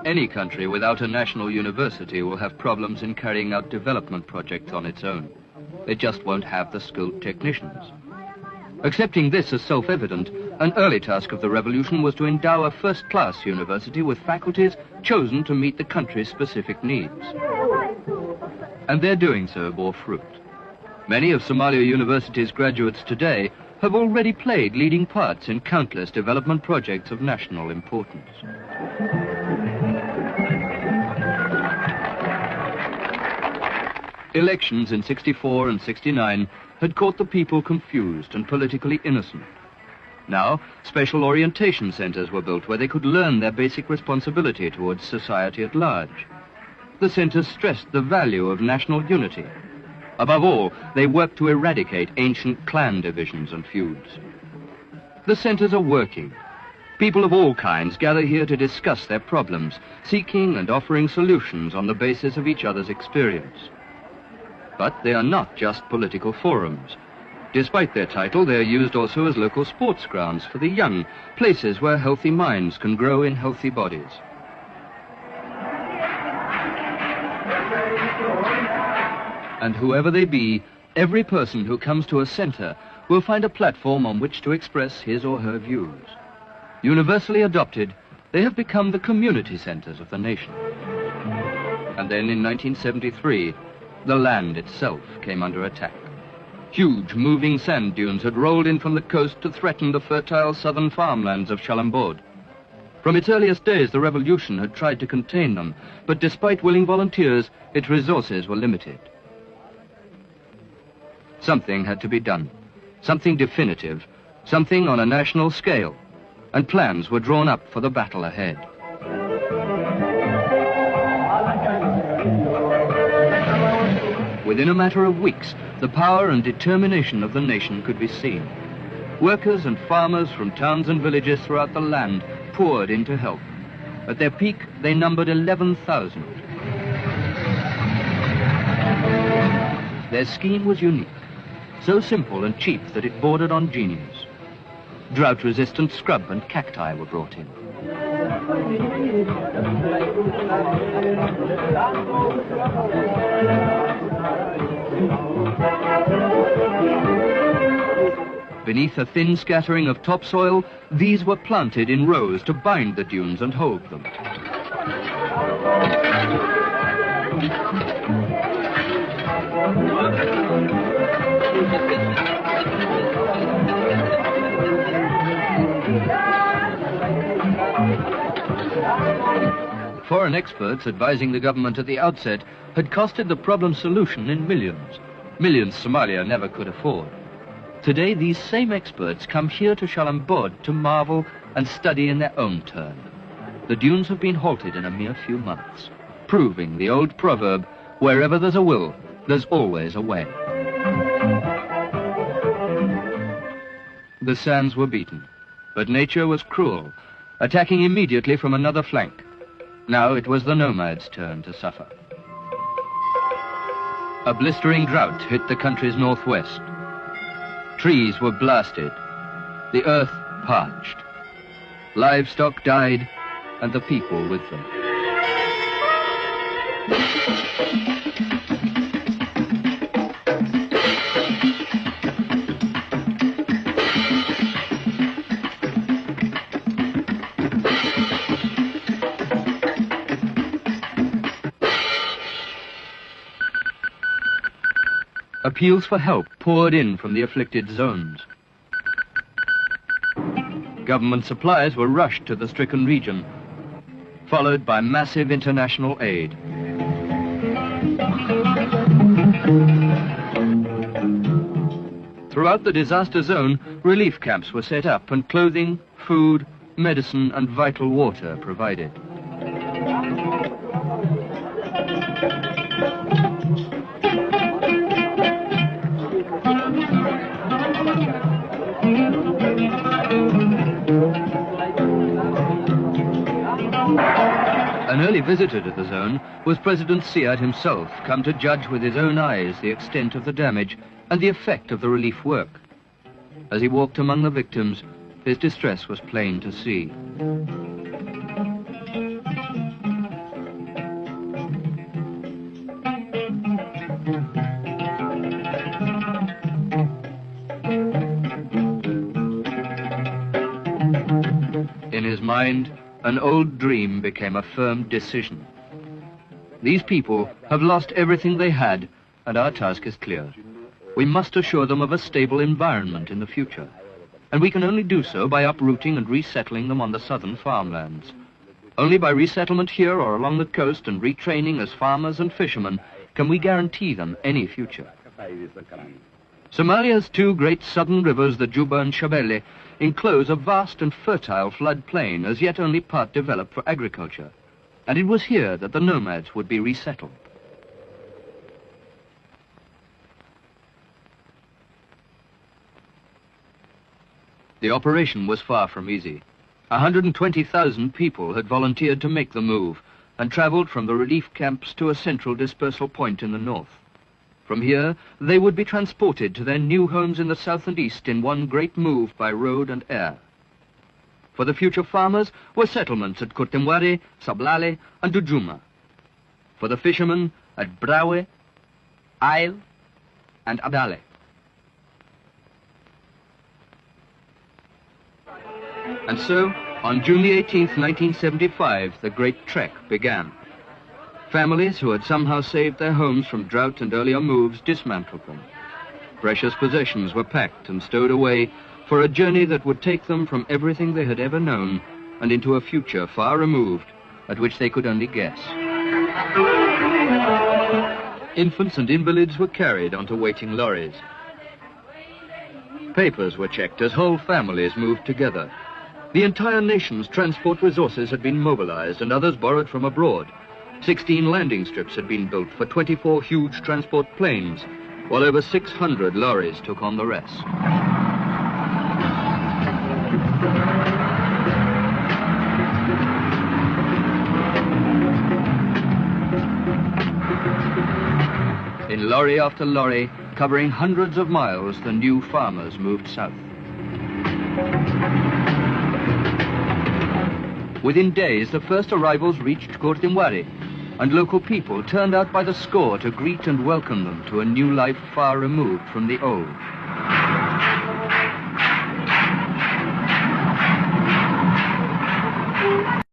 Any country without a national university will have problems in carrying out development projects on its own. They just won't have the skilled technicians. Accepting this as self-evident, an early task of the revolution was to endow a first-class university with faculties chosen to meet the country's specific needs. And their doing so bore fruit. Many of Somalia University's graduates today have already played leading parts in countless development projects of national importance. Elections in '64 and '69 had caught the people confused and politically innocent. Now, special orientation centers were built where they could learn their basic responsibility towards society at large. The centers stressed the value of national unity. Above all, they worked to eradicate ancient clan divisions and feuds. The centers are working. People of all kinds gather here to discuss their problems, seeking and offering solutions on the basis of each other's experience. But they are not just political forums. Despite their title, they are used also as local sports grounds for the young, places where healthy minds can grow in healthy bodies. And whoever they be, every person who comes to a center will find a platform on which to express his or her views. Universally adopted, they have become the community centers of the nation. And then in 1973, the land itself came under attack. Huge moving sand dunes had rolled in from the coast to threaten the fertile southern farmlands of Shalaanbood. From its earliest days, the revolution had tried to contain them, but despite willing volunteers, its resources were limited. Something had to be done, something definitive, something on a national scale, and plans were drawn up for the battle ahead. Within a matter of weeks, the power and determination of the nation could be seen. Workers and farmers from towns and villages throughout the land poured in to help. At their peak, they numbered 11,000. Their scheme was unique, so simple and cheap that it bordered on genius. Drought-resistant scrub and cacti were brought in. Beneath a thin scattering of topsoil, these were planted in rows to bind the dunes and hold them. Foreign experts advising the government at the outset had costed the problem's solution in millions. Millions Somalia never could afford. Today, these same experts come here to Shalaanbood to marvel and study in their own turn. The dunes have been halted in a mere few months, proving the old proverb, wherever there's a will, there's always a way. The sands were beaten, but nature was cruel, attacking immediately from another flank. Now it was the nomads' turn to suffer. A blistering drought hit the country's northwest. Trees were blasted, the earth parched. Livestock died, and the people with them. Appeals for help poured in from the afflicted zones. Government supplies were rushed to the stricken region, followed by massive international aid. Throughout the disaster zone, relief camps were set up and clothing, food, medicine and vital water provided. An early visitor to the zone was President Siad himself, come to judge with his own eyes the extent of the damage and the effect of the relief work. As he walked among the victims, His distress was plain to see. In his mind, an old dream became a firm decision. These people have lost everything they had, and our task is clear. We must assure them of a stable environment in the future, and we can only do so by uprooting and resettling them on the southern farmlands. Only by resettlement here or along the coast and retraining as farmers and fishermen can we guarantee them any future. Somalia's two great southern rivers, the Juba and Shabelle, enclose a vast and fertile flood plain, as yet only part developed for agriculture, and it was here that the nomads would be resettled. The operation was far from easy. 120,000 people had volunteered to make the move and traveled from the relief camps to a central dispersal point in the north. From here, they would be transported to their new homes in the south and east in one great move by road and air. For the future farmers were settlements at Kurtemwari, Sablale, and Dujuma. For the fishermen at Brawe, Ail, and Abdale. And so, on June the 18th, 1975, the great trek began. Families who had somehow saved their homes from drought and earlier moves dismantled them. Precious possessions were packed and stowed away for a journey that would take them from everything they had ever known and into a future far removed, at which they could only guess. Infants and invalids were carried onto waiting lorries. Papers were checked as whole families moved together. The entire nation's transport resources had been mobilized and others borrowed from abroad. 16 landing strips had been built for 24 huge transport planes, while over 600 lorries took on the rest. In lorry after lorry, covering hundreds of miles, the new farmers moved south. Within days, the first arrivals reached Kurtemwari, and local people turned out by the score to greet and welcome them to a new life far removed from the old.